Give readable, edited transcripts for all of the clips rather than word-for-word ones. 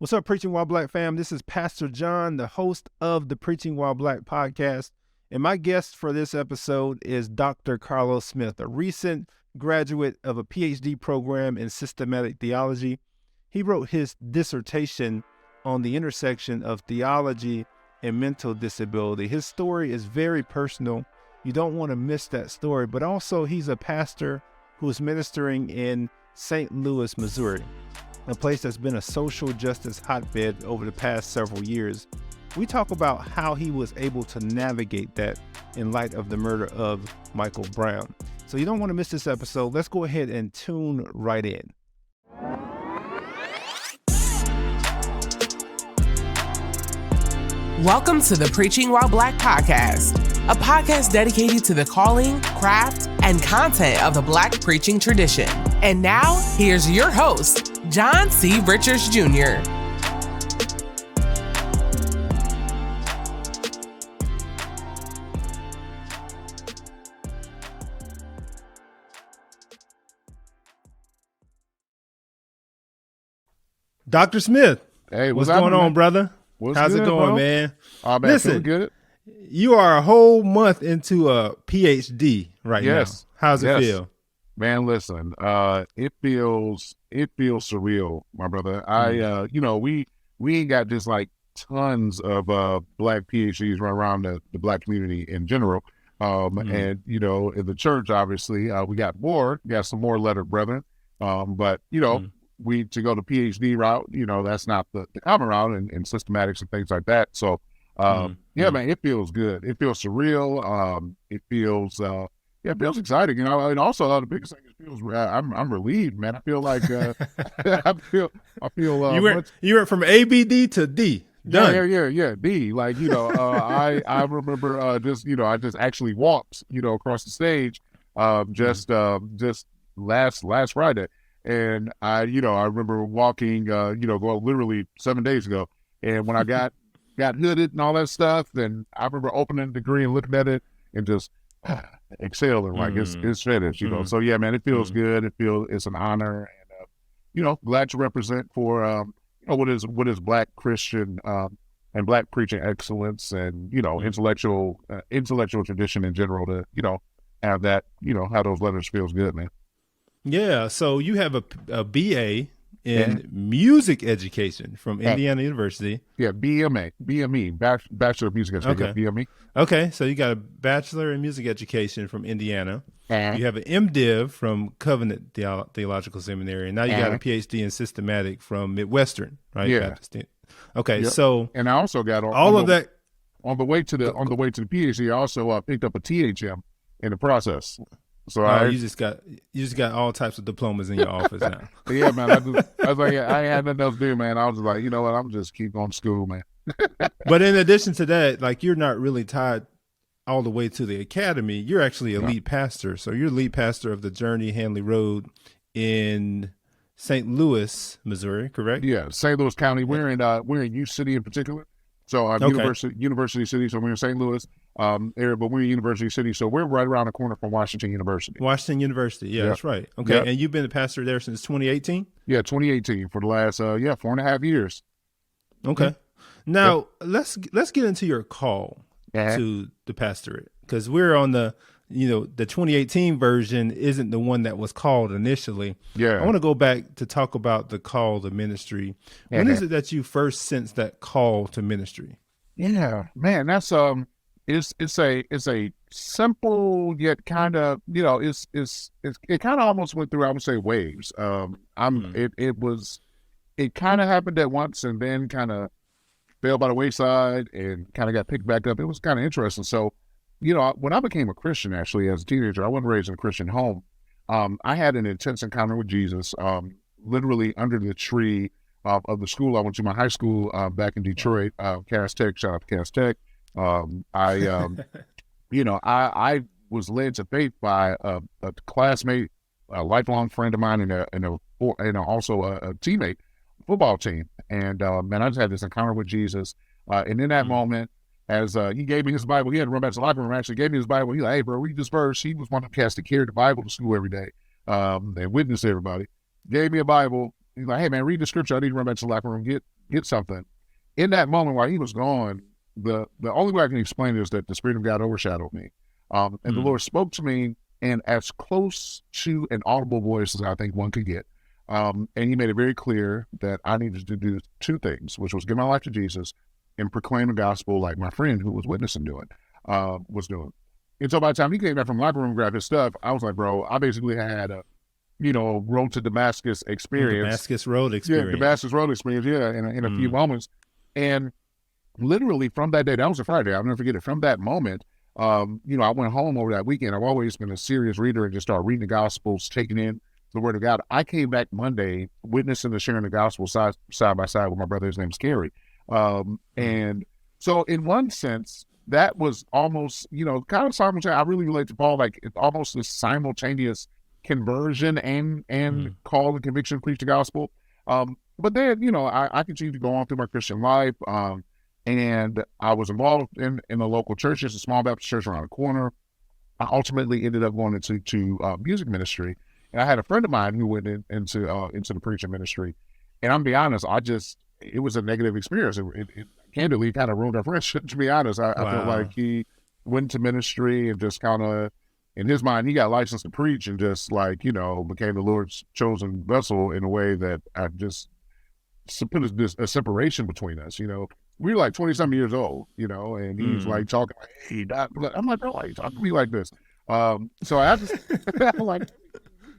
What's up, Preaching While Black fam? This is Pastor John, the host of the Preaching While Black podcast. And my guest for this episode is Dr. Carlos Smith, a recent graduate of a PhD program in systematic theology. He wrote his dissertation on the intersection of theology and mental disability. His story is very personal. You don't want to miss that story, but also he's a pastor who's ministering in St. Louis, Missouri, a place that's been a social justice hotbed over the past several years. We talk about how he was able to navigate that in light of the murder of Michael Brown. So you don't want to miss this episode. Let's go ahead and tune right in. Welcome to the Preaching While Black podcast, a podcast dedicated to the calling, craft, and content of the Black preaching tradition. And now, here's your host, John C. Richards Jr. Dr. Smith, hey, what's going on, brother? How's it going, bro? man? Oh, man, Listen, good. You are a whole month into a PhD right now. How's it feel? Man, listen, it feels surreal, my brother. We ain't got just like tons of Black PhDs right around the Black community in general. And, in the church, obviously, we got some more lettered brethren. But, we to go the PhD route, that's not the common route in systematics and things like that. So, man, it feels good. It feels surreal. It feels exciting. And also the biggest thing is I'm relieved, man. I feel like I feel. You went from ABD to D. Done. Yeah. D. Like I remember I just actually walked across the stage just last Friday. And I remember walking, literally 7 days ago. And when I got hooded and all that stuff, then I remember opening the degree and looking at it and just exhaling like it's finished, So yeah, man, it feels good. It's an honor, and glad to represent for what is Black Christian and Black preaching excellence and intellectual tradition in general to have that how those letters feels good, man. Yeah, so you have a BA in music education from Indiana University. Yeah, BME, Bachelor of Music Education. Okay. BME. Okay, so you got a Bachelor in Music Education from Indiana. You have an MDiv from Covenant Theological Seminary, and now you got a PhD in Systematic from Midwestern, right? Yeah. Baptist. Okay, Yep. So and I also got all of that on the way to the PhD. I also picked up a THM in the process. So you just got all types of diplomas in your office now. Yeah, man. I was like, I ain't had nothing else to do, man. I was like, you know what? I'm just keep going to school, man. But in addition to that, like you're not really tied all the way to the academy. You're actually a lead pastor. So you're lead pastor of the Journey-Hanley Road in St. Louis, Missouri, correct? Yeah, St. Louis County. We're in U City in particular. So University City. So we're in St. Louis area, but we're in University City. So we're right around the corner from Washington University. Washington University. Yeah, that's right. Okay. Yep. And you've been the pastor there since 2018? Yeah, 2018 for the last 4.5 years. Okay. Now let's get into your call to the pastorate, because we're on the 2018 version isn't the one that was called initially. Yeah. I want to go back to talk about the call to ministry. When is it that you first sensed that call to ministry? Yeah, man, that's it's a simple yet kind of it kind of almost went through, I would say, waves. It kind of happened at once and then kind of fell by the wayside and kind of got picked back up. It was kind of interesting. So when I became a Christian, actually, as a teenager, I wasn't raised in a Christian home. I had an intense encounter with Jesus, literally under the tree of the school I went to, my high school back in Detroit, Cass Tech. Shout out to Cass Tech. I was led to faith by a classmate, a lifelong friend of mine, and also a teammate, football team. And man, I just had this encounter with Jesus. And in that moment, as he gave me his Bible, he had to run back to the library room, actually gave me his Bible. He's like, hey, bro, read this verse. He was one of the cats that carried the Bible to school every day and witnessed everybody. Gave me a Bible. He's like, hey man, read the scripture. I need to run back to the locker room, get something. In that moment while he was gone, the only way I can explain it is that the Spirit of God overshadowed me. And the Lord spoke to me in as close to an audible voice as I think one could get. And he made it very clear that I needed to do two things, which was give my life to Jesus and proclaim the gospel like my friend who was witnessing was doing. And so by the time he came back from the library room and grabbed his stuff, I was like, bro, I basically had a, road to Damascus experience. Damascus Road experience. Yeah, Damascus Road experience, in a few moments. And literally from that day, that was a Friday, I'll never forget it. From that moment, I went home over that weekend. I've always been a serious reader and just started reading the Gospels, taking in the Word of God. I came back Monday witnessing and sharing the Gospel side by side with my brother. His name's Kerry. And so in one sense, that was almost, kind of simultaneous. I really relate to Paul, like it's almost this simultaneous conversion and call and conviction, preach the gospel. But then, I continued to go on through my Christian life. And I was involved in a local church. It's a small Baptist church around the corner. I ultimately ended up going into music ministry. And I had a friend of mine who went into the preaching ministry. And I'm be honest, it was a negative experience. It candidly kind of ruined our friendship, to be honest. I felt like he went to ministry and just kind of, in his mind, he got licensed to preach and just like, became the Lord's chosen vessel in a way that I just put a separation between us, We were like 20-something years old, and he's like talking like, hey, Doc. I'm like, bro, why are you talking to me like this? So I just, I'm like,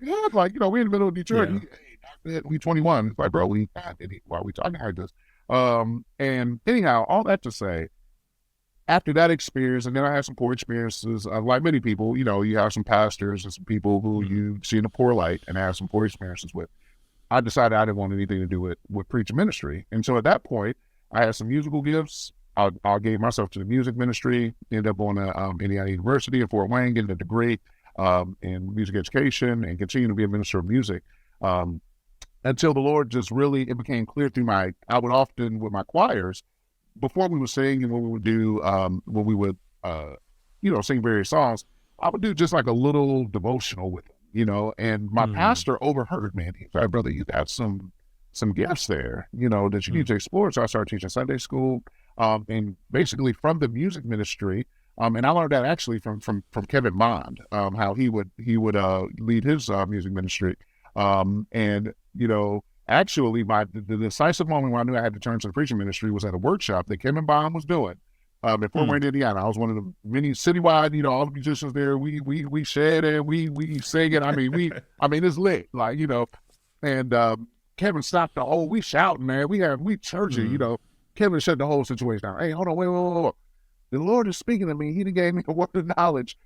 yeah, we're in the middle of Detroit. Yeah. Hey, we 21. It's like, bro, why are we talking like this? And anyhow, all that to say, after that experience, and then I had some poor experiences, like many people, you have some pastors and some people who you see in a poor light and have some poor experiences with. I decided I didn't want anything to do with preaching ministry. And so at that point, I had some musical gifts. I gave myself to the music ministry, ended up going to Indiana University in Fort Wayne, getting a degree in music education and continuing to be a minister of music. Until the Lord just really, it became clear through I would often with my choirs, before we would sing and when we would do, sing various songs, I would do just like a little devotional with them, and my pastor overheard, man, he's like, brother, you got some gifts there, that you need to explore. So I started teaching Sunday school, and basically from the music ministry, and I learned that actually from Kevin Bond, how he would lead his music ministry, actually the decisive moment when I knew I had to turn to the preaching ministry was at a workshop that Kevin Bond was doing in Fort Wayne, Indiana. I was one of the many citywide, all the musicians there. We shared and we sang it. I mean, it's lit, and Kevin stopped we shouting, man. We churching, Kevin shut the whole situation down. Hey, hold on, wait. The Lord is speaking to me. He gave me a word of knowledge.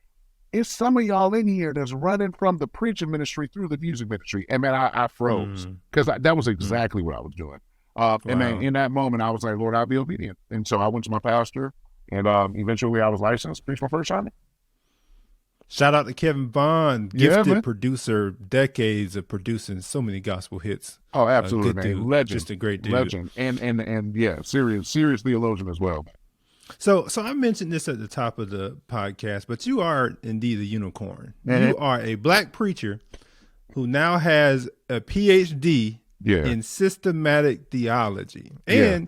It's some of y'all in here that's running from the preaching ministry through the music ministry. And man, I froze because that was exactly what I was doing. And man, in that moment, I was like, Lord, I'll be obedient. And so I went to my pastor, and eventually I was licensed, preached my first sermon. Shout out to Kevin Bond, gifted producer, decades of producing so many gospel hits. Oh, absolutely, man. Dude. Legend. Just a great dude. Legend. And yeah, serious theologian as well. So I mentioned this at the top of the podcast, but you are indeed a unicorn. You are a Black preacher who now has a PhD in systematic theology. And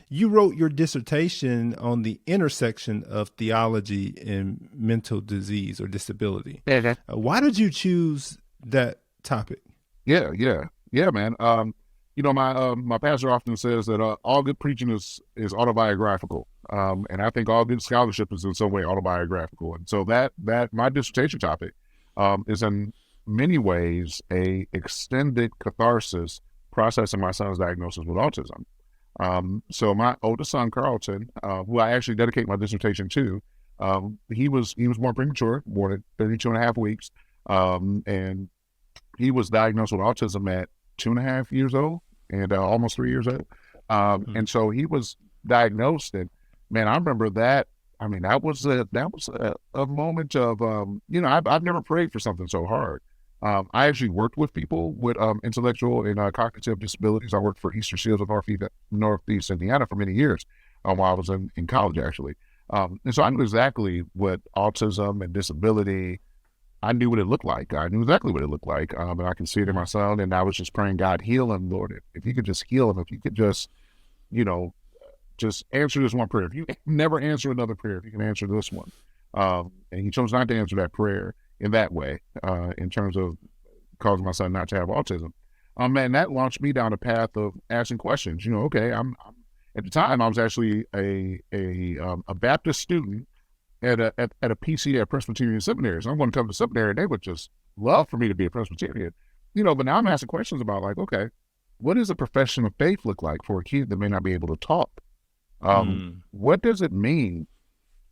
you wrote your dissertation on the intersection of theology and mental disease or disability. Why did you choose that topic? Yeah, man. My pastor often says that all good preaching is autobiographical. And I think all good scholarship is in some way autobiographical. And so that my dissertation topic is in many ways a extended catharsis processing my son's diagnosis with autism. So my oldest son, Carlton, who I actually dedicate my dissertation to, he was born premature, born at 32 and a half weeks. And he was diagnosed with autism at 2.5 years old and almost 3 years old. And so he was diagnosed, and man, I remember that. I mean, that was a moment of, I've never prayed for something so hard. I actually worked with people with intellectual and cognitive disabilities. I worked for Eastern Seals of Northeast Indiana for many years while I was in college, actually. And so I knew exactly what autism and disability I knew what it looked like. I knew exactly what it looked like. And I can see it in my son. And I was just praying, God, heal him, Lord. If you could just heal him, if you could just, just answer this one prayer. If you never answer another prayer, if you can answer this one. And he chose not to answer that prayer in that way, in terms of causing my son not to have autism. And that launched me down a path of asking questions. Okay, I'm at the time I was actually a Baptist student at a PC at Presbyterian seminary. So I'm going to come to seminary, and they would just love for me to be a Presbyterian. But now I'm asking questions about, like, okay, what does a profession of faith look like for a kid that may not be able to talk? What does it mean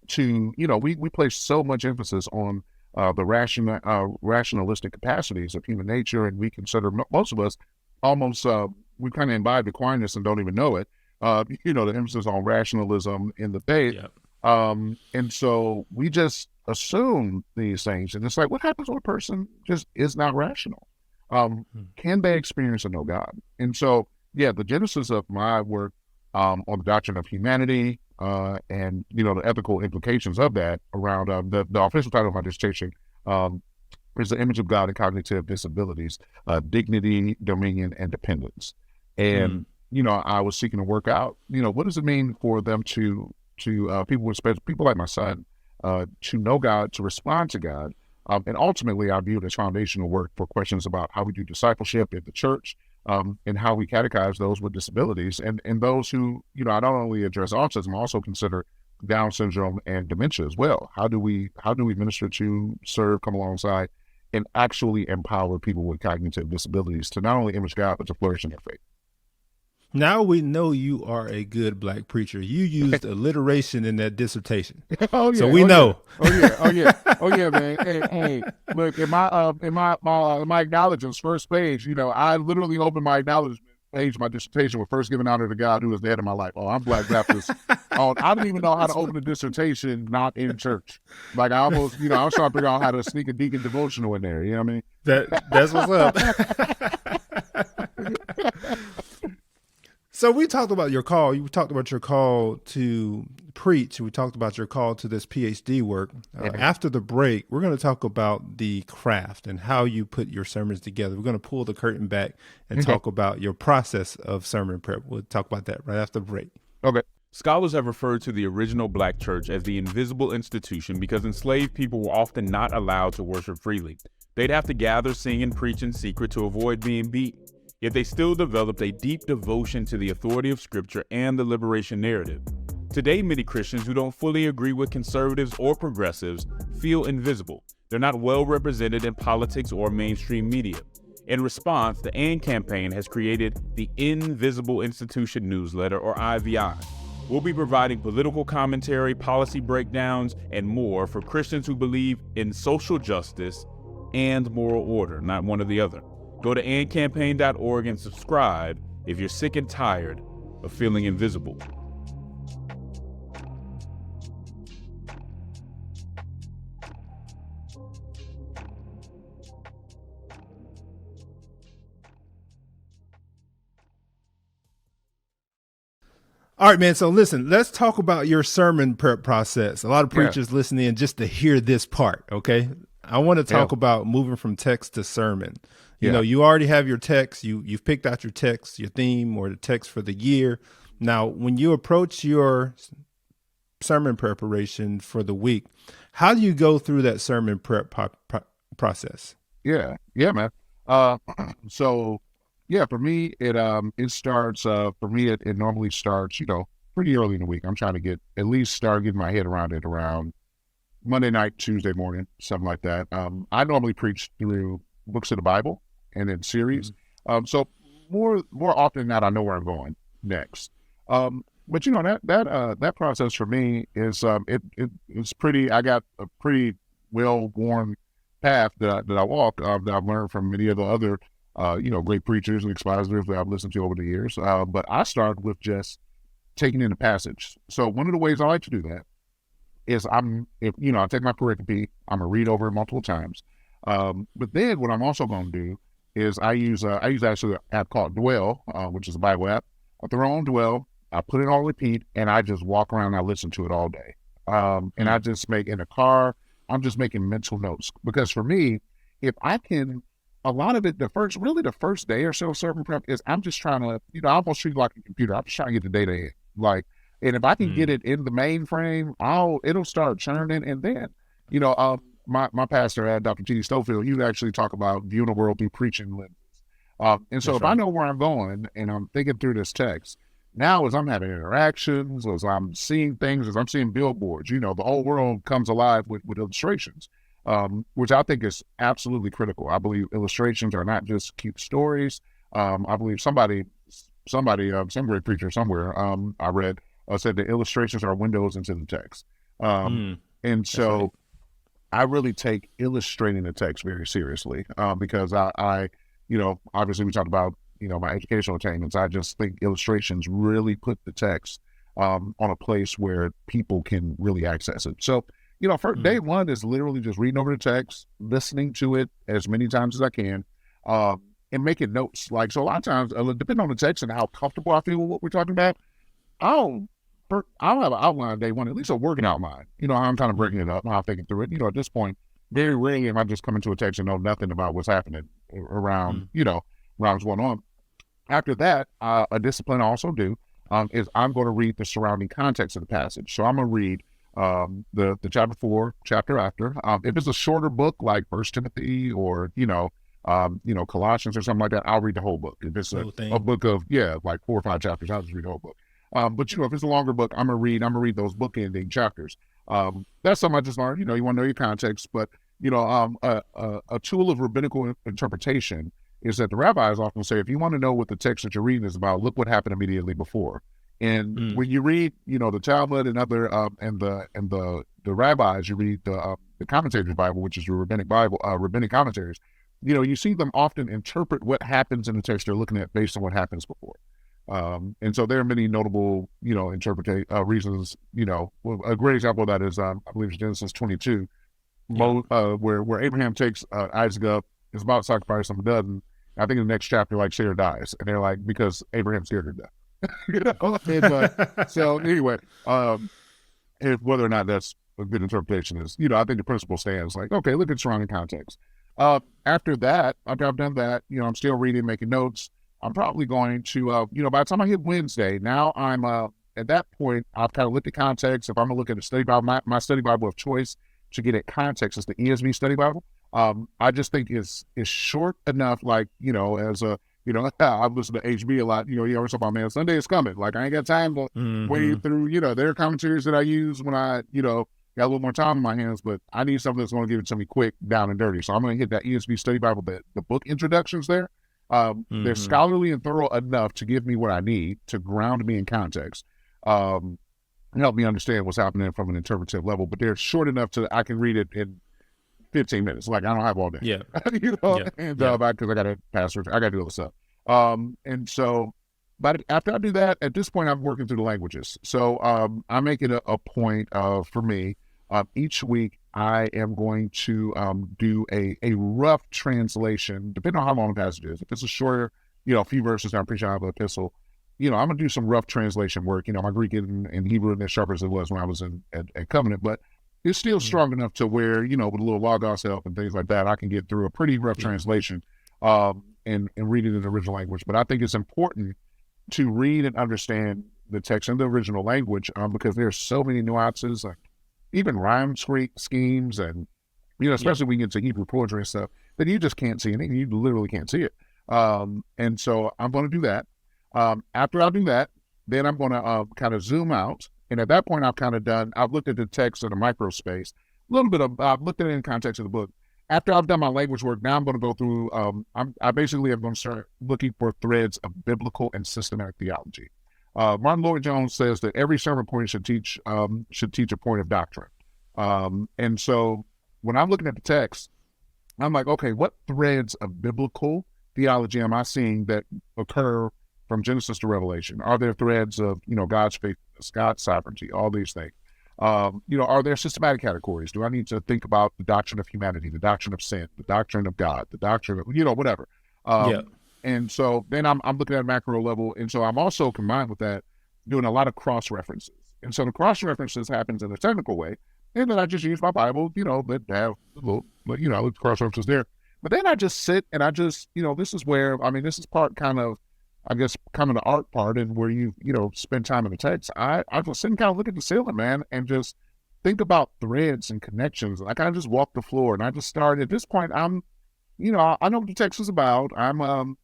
to, we place so much emphasis on the rationalistic capacities of human nature, and we consider, most of us, almost, we kind of imbibe the quietness and don't even know it. The emphasis on rationalism in the faith. Yep. And so we just assume these things, and it's like, what happens when a person just is not rational? Can they experience and know God? And so, the genesis of my work on the doctrine of humanity, and the ethical implications of that around the official title of my dissertation is The Image of God in Cognitive Disabilities, Dignity, Dominion, and Dependence. And I was seeking to work out, what does it mean for them to people like my son, to know God, to respond to God. And ultimately, I view it as foundational work for questions about how we do discipleship in the church, and how we catechize those with disabilities, and those who, I not only address autism, I also consider Down syndrome and dementia as well. How do we minister to, serve, come alongside, and actually empower people with cognitive disabilities to not only image God, but to flourish in their faith? Now we know you are a good Black preacher. You used alliteration in that dissertation. Oh yeah, so we know. Yeah. Oh yeah, man. Hey, look, in my acknowledgements, first page, I literally opened my acknowledgement page, my dissertation, with first giving honor to God, who was the head of my life. Oh, I'm Black Baptist. I didn't even know how to open a dissertation not in church. Like, I almost, I was trying to figure out how to sneak a deacon devotional in there. You know what I mean? That's what's up. So we talked about your call. You talked about your call to preach. We talked about your call to this PhD work. After the break, we're going to talk about the craft and how you put your sermons together. We're going to pull the curtain back and talk about your process of sermon prep. We'll talk about that right after the break. Okay. Scholars have referred to the original Black church as the invisible institution because enslaved people were often not allowed to worship freely. They'd have to gather, sing, and preach in secret to avoid being beaten. Yet they still developed a deep devotion to the authority of Scripture and the liberation narrative. Today, many Christians who don't fully agree with conservatives or progressives feel invisible. They're not well represented in politics or mainstream media. In response, the AND campaign has created the Invisible Institution newsletter, or IVI. We'll be providing political commentary, policy breakdowns, and more for Christians who believe in social justice and moral order, not one or the other. Go to andcampaign.org and subscribe if you're sick and tired of feeling invisible. All right, man. So listen, let's talk about your sermon prep process. A lot of preachers listen in just to hear this part. Okay. I want to talk about moving from text to sermon. You know, you already have your text. You've picked out your text, your theme, or the text for the year. Now, when you approach your sermon preparation for the week, how do you go through that sermon prep process? Yeah, man. So for me, it starts. For me, it normally starts, pretty early in the week. I'm trying to at least start getting my head around it around Monday night, Tuesday morning, something like that. I normally preach through books of the Bible and in series. So more often than not, I know where I'm going next. But that process for me is it's pretty. I got a pretty well-worn path that I walk, that I've learned from many of the other great preachers and expositors that I've listened to over the years. But I start with just taking in the passage. So one of the ways I like to do that is I take my pericope, I'm gonna read over it multiple times. But then what I'm also going to do is I use actually an app called Dwell, which is a Bible app. I throw on Dwell, I put it on repeat, and I just walk around and I listen to it all day. And I just in the car, I'm just making mental notes. Because for me, if I can, a lot of it, the first day or so sermon prep is I'm just trying to, I almost treat it like a computer. I'm just trying to get the data in. And if I can get it in the mainframe, it'll start churning. And then, my pastor, Dr. T.D. Stofield, he would actually talk about viewing the world through preaching lenses. And so if I know where I'm going and I'm thinking through this text, now as I'm having interactions, as I'm seeing things, as I'm seeing billboards, the whole world comes alive with illustrations, which I think is absolutely critical. I believe illustrations are not just cute stories. I believe some great preacher somewhere, I read, said the illustrations are windows into the text. And so I really take illustrating the text very seriously, because I obviously we talked about, my educational attainments. I just think illustrations really put the text on a place where people can really access it. So, for day one is literally just reading over the text, listening to it as many times as I can, and making notes. So a lot of times, depending on the text and how comfortable I feel with what we're talking about, I'll have an outline day one, at least a working outline. How I'm kind of breaking it up, how I'm thinking through it. At this point, very rarely am I just coming to a text and know nothing about what's happening around what's going on. After that, a discipline I also do is I'm going to read the surrounding context of the passage. So I'm going to read the chapter 4, chapter after. If it's a shorter book like First Timothy or Colossians or something like that, I'll read the whole book. If it's a book of like 4 or 5 chapters, I'll just read the whole book. But if it's a longer book, I'm gonna read those book-ending chapters. That's something I just learned. You want to know your context, but a tool of rabbinical interpretation is that the rabbis often say, if you want to know what the text that you're reading is about, look what happened immediately before. And when you read, the Talmud and other and the rabbis, you read the Commentaries Bible, which is the rabbinic Bible, rabbinic commentaries. You see them often interpret what happens in the text they're looking at based on what happens before. And so there are many notable, reasons. A great example of that is, I believe it's Genesis 22, where Abraham takes Isaac up, is about to sacrifice him, doesn't. I think in the next chapter, Sarah dies, and they're like, because Abraham scared her to death. And, so anyway, whether or not that's a good interpretation is, I think the principle stands. Okay, look at surrounding context. After that, after I've done that, I'm still reading, making notes. I'm probably going to, by the time I hit Wednesday, now I'm, at that point, I've kind of looked at context. If I'm going to look at a study Bible, my study Bible of choice to get at context is the ESV Study Bible. I just think it's short enough, as a, I've listened to HB a lot, you always talk about, man, Sunday is coming. I ain't got time to wade through, there are commentaries that I use when I, got a little more time in my hands, but I need something that's going to give it to me quick, down and dirty. So I'm going to hit that ESV Study Bible, the book introductions there. They're scholarly and thorough enough to give me what I need to ground me in context, and help me understand what's happening from an interpretive level. But they're short enough I can read it in 15 minutes. I don't have all day. Yeah. And because I got to pastor, I got to do all this stuff. And so, but after I do that, at this point, I'm working through the languages. So I make it a point of, for me, each week I am going to do a rough translation, depending on how long the passage is. If it's a shorter, a few verses, I'm preaching out of an epistle, I'm going to do some rough translation work. My Greek and Hebrew isn't as sharp as it was when I was at Covenant, but it's still strong enough to where, with a little Logos help and things like that, I can get through a pretty rough translation and read it in the original language. But I think it's important to read and understand the text in the original language because there's so many nuances, even rhyme schemes and, especially when you get to Hebrew poetry and stuff, that you just can't see anything. You literally can't see it. And so I'm going to do that. After I do that, then I'm going to kind of zoom out. And at that point, I've kind of I've looked at the text in a micro space, I've looked at it in context of the book. After I've done my language work, now I'm going to go through, I basically am going to start looking for threads of biblical and systematic theology. Martin Lloyd-Jones says that every sermon point should teach a point of doctrine. And so when I'm looking at the text, I'm like, okay, what threads of biblical theology am I seeing that occur from Genesis to Revelation? Are there threads of, God's faithfulness, God's sovereignty, all these things? Are there systematic categories? Do I need to think about the doctrine of humanity, the doctrine of sin, the doctrine of God, the doctrine of, whatever? And so then I'm looking at a macro level. And so I'm also combined with that doing a lot of cross references. And so the cross references happens in a technical way And then I just use my Bible, that have a little, cross references there. But then I just sit and I just, this is where, this is part kind of, I guess, kind of the art part and where you spend time in the text. I just sit and kind of look at the ceiling, man, and just think about threads and connections. Like I just walk the floor and I just start at this point. I know what the text is about. I'm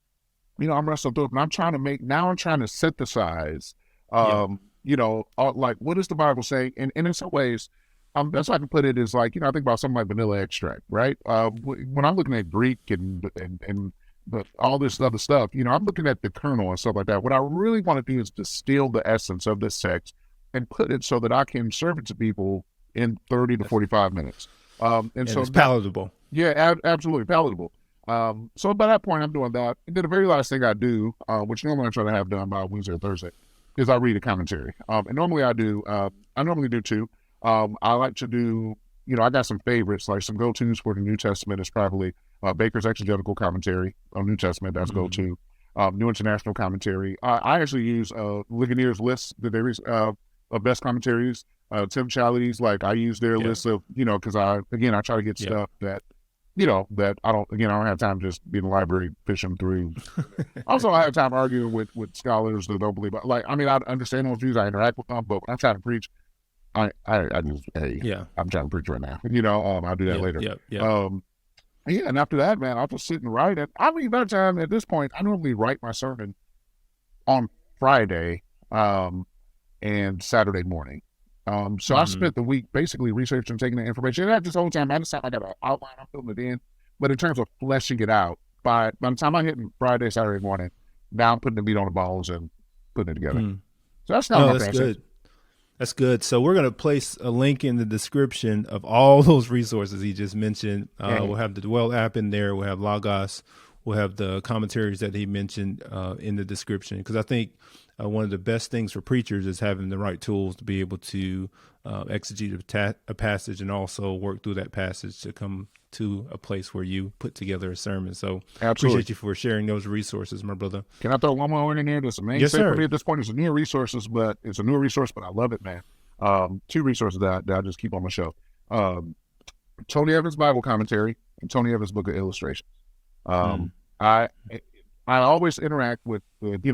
wrestling through it, and I'm trying to synthesize, like what is the Bible saying? And in some ways, that's how I can put it is like, I think about something like vanilla extract, right? When I'm looking at Greek and all this other stuff, I'm looking at the kernel and stuff like that. What I really want to do is distill the essence of this text and put it so that I can serve it to people in 30 to 45 minutes. And so it's palatable. Yeah, absolutely palatable. So by that point, I'm doing that. And then the very last thing I do, which normally I try to have done by Wednesday or Thursday, is I read a commentary. And normally I normally do two. I like to do, I got some favorites, like some go-tos for the New Testament is probably Baker's Exegetical Commentary on New Testament. That's go-to. New International Commentary. I actually use Ligonier's list that there is of best commentaries. Tim Challies, like I use their list of, because I try to get stuff that, that I don't have time just be in the library fishing through. Also, I have time arguing with scholars that don't believe. Like, I understand those views. I interact with them, but when I try to preach, I just, I'm trying to preach right now. I'll do that later. And after that, man, I'll just sit and write it. By the time at this point, I normally write my sermon on Friday and Saturday morning. So I spent the week basically researching and taking the information. And at this whole time, I just I got an outline, I'm filling it in. But in terms of fleshing it out, by the time I hit Friday, Saturday morning, now I'm putting the meat on the balls and putting it together. So that's not my process. Good. That's good. So we're going to place a link in the description of all those resources he just mentioned. We'll have the Dwell app in there. We'll have Logos. We'll have the commentaries that he mentioned in the description. Because I think one of the best things for preachers is having the right tools to be able to exegete a passage and also work through that passage to come to a place where you put together a sermon. So appreciate you for sharing those resources, my brother. Can I throw one more in there? That's the main thing for me at this point. It's a newer resource, but I love it, man. Two resources that I just keep on my shelf. Tony Evans' Bible commentary and Tony Evans' book of illustrations. I always interact with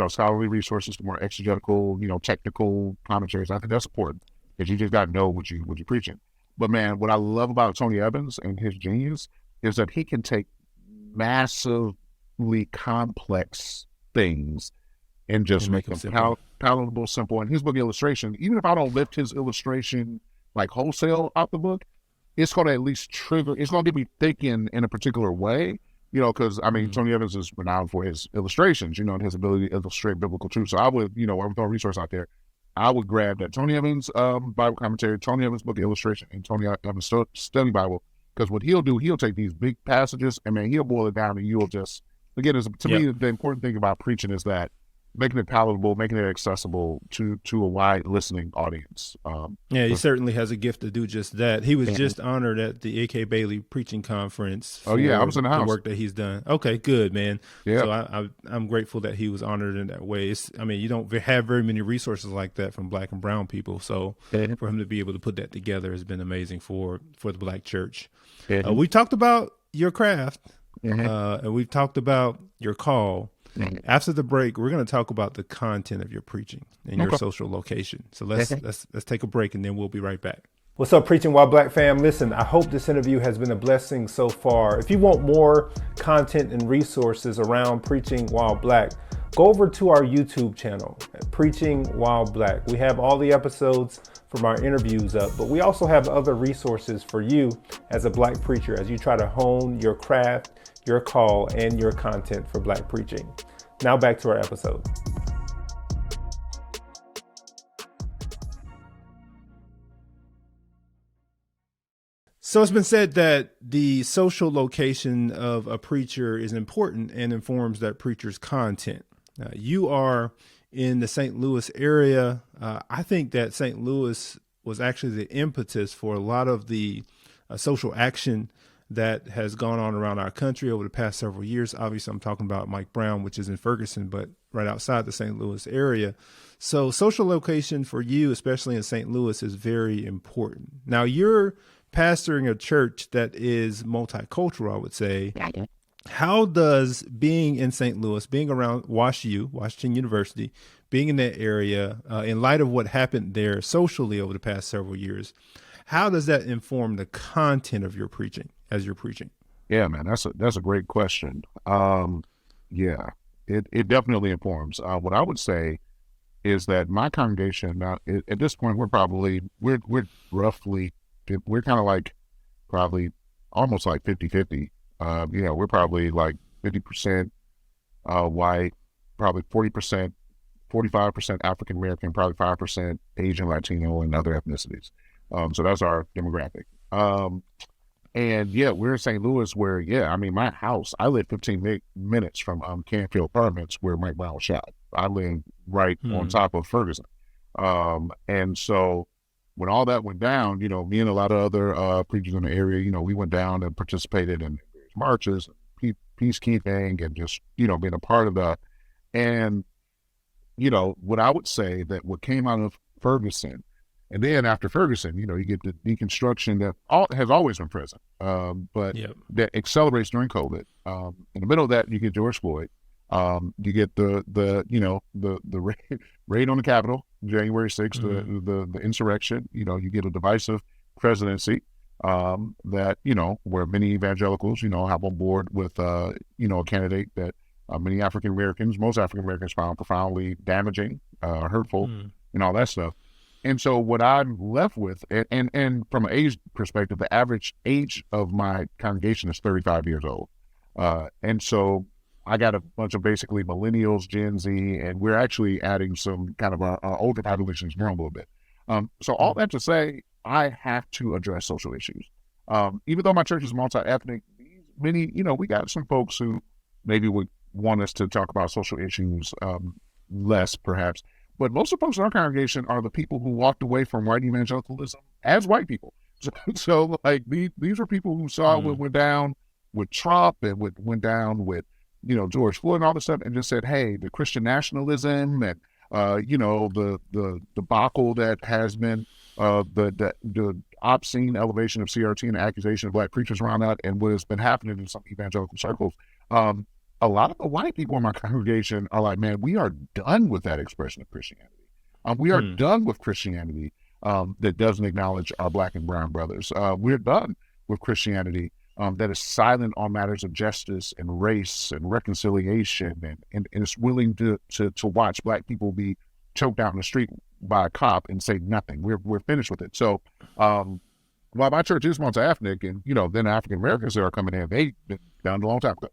scholarly resources, the more exegetical, technical commentaries. I think that's important because you just got to know what you're preaching. But man, what I love about Tony Evans and his genius is that he can take massively complex things and just make them palatable, simple. And his book illustration, even if I don't lift his illustration like wholesale out the book, it's going to at least trigger. It's going to get me thinking in a particular way. Because Tony Evans is renowned for his illustrations, and his ability to illustrate biblical truth. So I would, I'm throwing a resource out there. I would grab that Tony Evans Bible commentary, Tony Evans book of illustration, and Tony Evans study Bible. Because what he'll do, he'll take these big passages and man, he'll boil it down, and you'll just again. To me, the important thing about preaching is that making it palatable, making it accessible to a wide listening audience. He certainly has a gift to do just that. He was just honored at the A.K. Bailey Preaching Conference. I was in the house. The work that he's done. Okay, good, man. Yeah. So I'm grateful that he was honored in that way. You don't have very many resources like that from Black and brown people. So for him to be able to put that together has been amazing for the Black church. We talked about your craft, and we've talked about your call. After the break, we're going to talk about the content of your preaching and your social location. So let's take a break and then we'll be right back. What's up, Preaching While Black fam? Listen, I hope this interview has been a blessing so far. If you want more content and resources around Preaching While Black, go over to our YouTube channel, Preaching While Black. We have all the episodes from our interviews up, but we also have other resources for you as a Black preacher as you try to hone your craft, your call, and your content for Black preaching. Now back to our episode. So it's been said that the social location of a preacher is important and informs that preacher's content. You are in the St. Louis area. I think that St. Louis was actually the impetus for a lot of the social action that has gone on around our country over the past several years. Obviously, I'm talking about Mike Brown, which is in Ferguson, but right outside the St. Louis area. So social location for you, especially in St. Louis, is very important. Now, you're pastoring a church that is multicultural, I would say. How does being in St. Louis, being around Washington University, being in that area, in light of what happened there socially over the past several years, how does that inform the content of your preaching as you're preaching? Yeah, man, that's a great question. Yeah, it definitely informs. What I would say is that my congregation now, at this point, we're roughly, we're kind of like probably almost like 50-50. We're probably like 50% white, probably 40%, 45% African American, probably 5% Asian, Latino, and other ethnicities. So that's our demographic. And yeah, we're in St. Louis where, my house, I live 15 minutes from Canfield Apartments where Mike Brown was shot. I live right on top of Ferguson. And so when all that went down, me and a lot of other preachers in the area, we went down and participated in marches, peacekeeping, and just, being a part of that. And, what I would say that what came out of Ferguson, and then after Ferguson, you get the deconstruction that has always been present, but that accelerates during COVID. In the middle of that, you get George Floyd. You get the raid on the Capitol, January 6th, the insurrection. You get a divisive presidency that where many evangelicals have on board with a candidate that most African Americans found profoundly damaging, hurtful, and all that stuff. And so what I'm left with, and from an age perspective, the average age of my congregation is 35 years old. And so I got a bunch of basically millennials, Gen Z, and we're actually adding some kind of our older populations grown a little bit. So all that to say, I have to address social issues. Even though my church is multi-ethnic, we got some folks who maybe would want us to talk about social issues less, perhaps. But most of the folks in our congregation are the people who walked away from white evangelicalism as white people. So like these are people who saw what went down with Trump and what went down with, George Floyd and all this stuff, and just said, hey, the Christian nationalism and, the debacle that has been the obscene elevation of CRT and the accusation of black preachers around that and what has been happening in some evangelical circles. A lot of the white people in my congregation are like, man, we are done with that expression of Christianity. We are done with Christianity that doesn't acknowledge our black and brown brothers. We're done with Christianity that is silent on matters of justice and race and reconciliation and is willing to watch black people be choked out in the street by a cop and say nothing. We're finished with it. So while my church is multi-ethnic and, then African Americans that are coming in, they've been done a long time ago.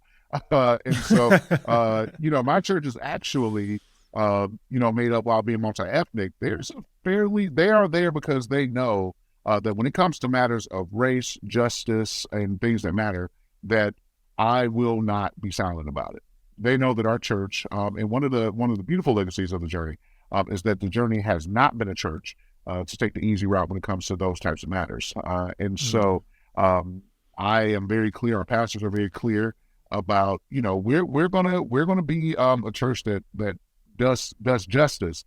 And so, my church is actually, made up while being multi-ethnic. They are there because they know that when it comes to matters of race, justice, and things that matter, that I will not be silent about it. They know that our church, and one of the beautiful legacies of the Journey, is that the Journey has not been a church to take the easy route when it comes to those types of matters. So I am very clear. Our pastors are very clear about, we're gonna be a church that does justice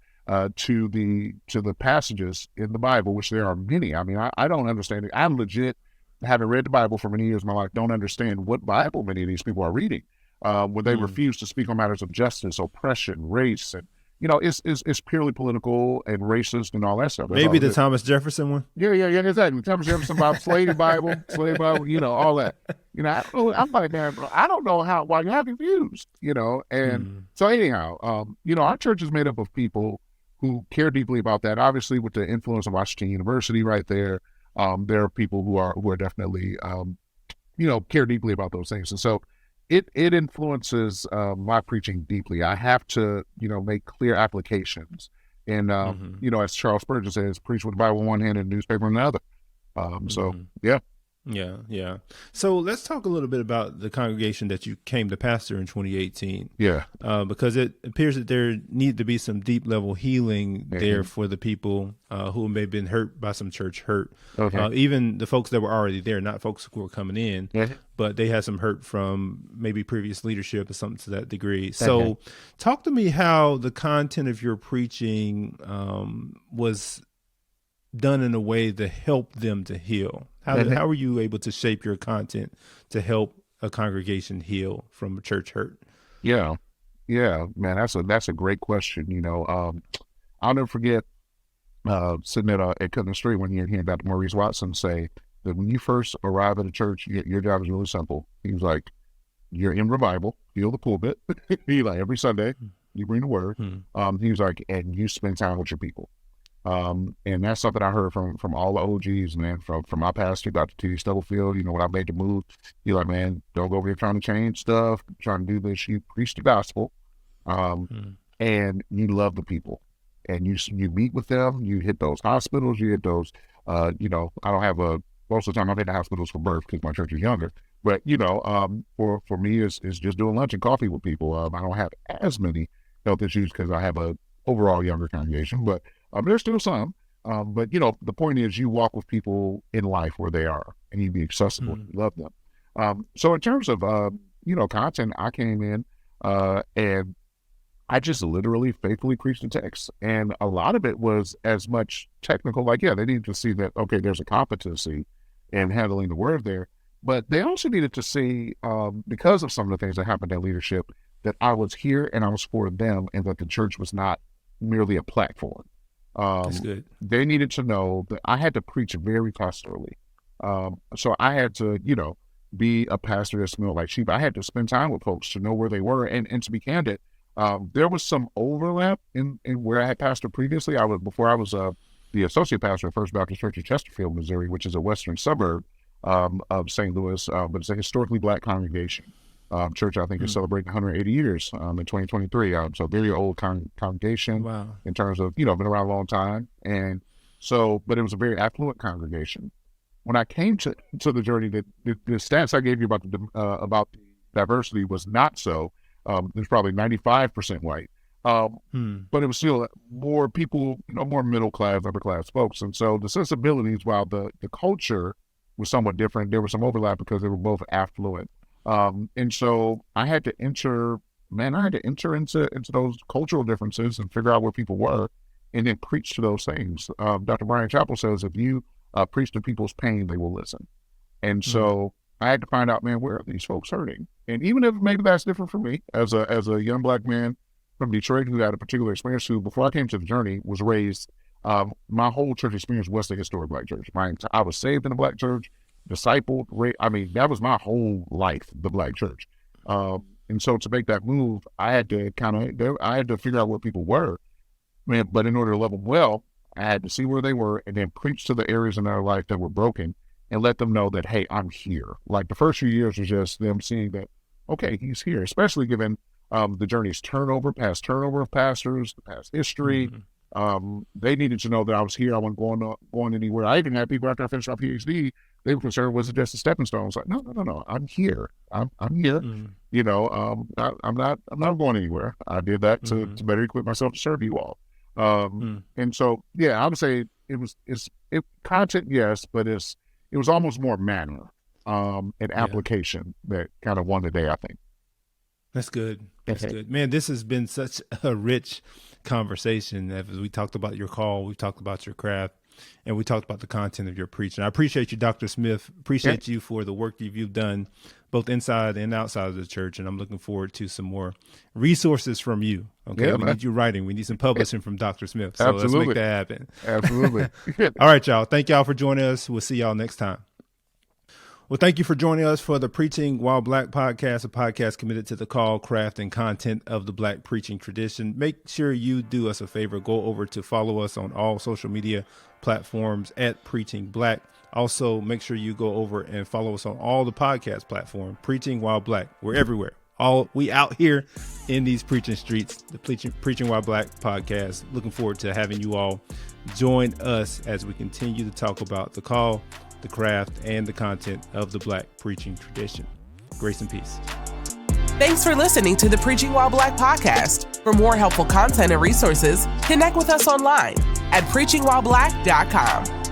to the passages in the Bible, which there are many. I mean, I don't understand it. I'm legit, having read the Bible for many years of my life, don't understand what Bible many of these people are reading when they refuse to speak on matters of justice, oppression, race, and it's purely political and racist and all that stuff. Maybe the Thomas Jefferson one. Yeah, exactly. Thomas Jefferson about slave Bible, all that. I'm like, man, bro, I don't know why you have confused, And so anyhow, our church is made up of people who care deeply about that. Obviously, with the influence of Washington University right there, there are people who are definitely, care deeply about those things, and so. It influences my preaching deeply. I have to, make clear applications. And, as Charles Spurgeon says, preach with the Bible in one hand and newspaper in the other. So, yeah. Yeah, yeah. So let's talk a little bit about the congregation that you came to pastor in 2018. Yeah. Because it appears that there need to be some deep level healing there Mhm. for the people who may have been hurt by some church hurt. Okay. Even the folks that were already there, not folks who were coming in, Mhm. but they had some hurt from maybe previous leadership or something to that degree. So talk to me how the content of your preaching was done in a way to help them to heal. How were you able to shape your content to help a congregation heal from a church hurt? Yeah. Yeah, man, that's a great question. I'll never forget sitting at Cutting Street one year hearing Dr. Maurice Watson say that when you first arrive at a church, your job is really simple. He was like, you're in revival, fill the pulpit. He like every Sunday you bring the word. He was like, and you spend time with your people. And that's something I heard from all the OGs, man, from my pastor, Dr. T. Stubblefield. When I made the move, he's like, man, don't go over here trying to change stuff, trying to do this. You preach the gospel, and you love the people, and you meet with them. You hit those hospitals, you hit those. I don't have most of the time I've hit the hospitals for birth because my church is younger. But for me, it's just doing lunch and coffee with people. I don't have as many health issues because I have a overall younger congregation, but there's still some. But the point is, you walk with people in life where they are, and you be accessible. You love them. So in terms of content, I came in and I just literally faithfully preached the text, and a lot of it was as much technical. Like, yeah, they needed to see that there's a competency in handling the word there, but they also needed to see because of some of the things that happened in leadership that I was here and I was for them, and that the church was not merely a platform. That's good. They needed to know that I had to preach very pastorally. So I had to, be a pastor that smelled like sheep. I had to spend time with folks to know where they were. And to be candid, there was some overlap in where I had pastored previously. Before I was the associate pastor at First Baptist Church in Chesterfield, Missouri, which is a western suburb of St. Louis, but it's a historically Black congregation. Church, I think, is celebrating 180 years in 2023. So very old congregation. Wow. In terms of, been around a long time. And so, but it was a very affluent congregation. When I came to the Journey, the stats I gave you about the diversity was not so. There's probably 95% white. But it was still more people, more middle class, upper class folks. And so the sensibilities, while the culture was somewhat different, there was some overlap because they were both affluent. And so I had to enter into those cultural differences and figure out where people were and then preach to those things. Dr. Brian Chappell says, if you preach to people's pain, they will listen. And so I had to find out, man, where are these folks hurting? And even if maybe that's different for me as a young Black man from Detroit who had a particular experience, who before I came to the Journey was raised, my whole church experience was the historic Black church. I was saved in a Black church, discipled, that was my whole life, the Black church. And so to make that move, I had to figure out where people were, man. But in order to love them well, I had to see where they were and then preach to the areas in their life that were broken and let them know that, hey, I'm here. Like the first few years was just them seeing that, okay, he's here, especially given the Journey's past turnover of pastors, the past history. They needed to know that I was here. I wasn't going anywhere. I even had people after I finished my PhD, they were concerned, was it just a stepping stone? I was like, no, I'm here. I'm here. I'm not going anywhere. I did that to better equip myself to serve you all. And so, yeah, I would say it's content, yes, but it was almost more manner and application that kind of won the day, I think. That's good. That's good. Man, this has been such a rich conversation. As we talked about your call, we talked about your craft, and we talked about the content of your preaching. I appreciate you, Dr. Smith. Appreciate you for the work you've done both inside and outside of the church, and I'm looking forward to some more resources from you. Okay, we need you writing. We need some publishing from Dr. Smith. So let's make that happen. Absolutely. All right, y'all. Thank y'all for joining us. We'll see y'all next time. Well, thank you for joining us for the Preaching While Black podcast, a podcast committed to the call, craft, and content of the Black preaching tradition. Make sure you do us a favor. Go over to follow us on all social media platforms at Preaching Black. Also, make sure you go over and follow us on all the podcast platforms, Preaching While Black. We're everywhere. We out here in these preaching streets, the Preaching While Black podcast. Looking forward to having you all join us as we continue to talk about the call, the craft, and the content of the Black preaching tradition. Grace and peace. Thanks for listening to the Preaching While Black podcast. For more helpful content and resources, connect with us online at preachingwhileblack.com.